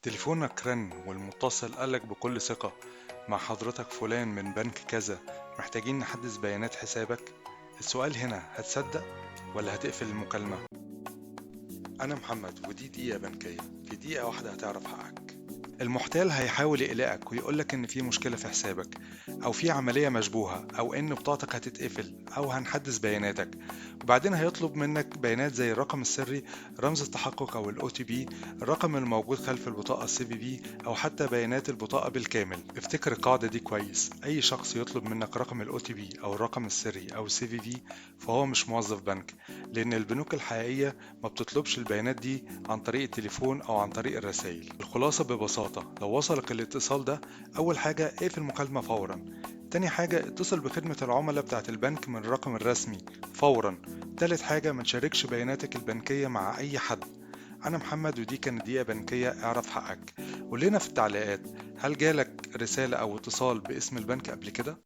تليفونك رن والمتصل قالك بكل ثقة: مع حضرتك فلان من بنك كذا، محتاجين نحدث بيانات حسابك. السؤال هنا، هتصدق ولا هتقفل المكالمة؟ أنا محمد ودي دقيقة بنكية، في دقيقة واحدة هتعرف حقك. المحتال هيحاول يقلقك ويقولك إن في مشكلة في حسابك، أو في عملية مشبوهة، أو إن بطاقتك هتتقفل، أو هنحدث بياناتك. وبعدين هيطلب منك بيانات زي الرقم السري، رمز التحقق أو ال OTP، الرقم الموجود خلف البطاقة CVV، أو حتى بيانات البطاقة بالكامل. افتكر القاعدة دي كويس: أي شخص يطلب منك رقم ال OTP أو الرقم السري أو ال CVV فهو مش موظف بنك، لأن البنوك الحقيقية ما بتطلبش البيانات دي عن طريق التليفون أو عن طريق الرسائل. الخلاصة ببساطة: لو وصلك الاتصال ده، أول حاجة اقفل المكالمة فورا. تاني حاجة اتصل بخدمة العملاء بتاعة البنك من الرقم الرسمي فورا. تالت حاجة ما تشاركش بياناتك البنكية مع أي حد. أنا محمد ودي كانت دقيقة بنكية، اعرف حقك. قول لنا في التعليقات، هل جالك رسالة أو اتصال باسم البنك قبل كده؟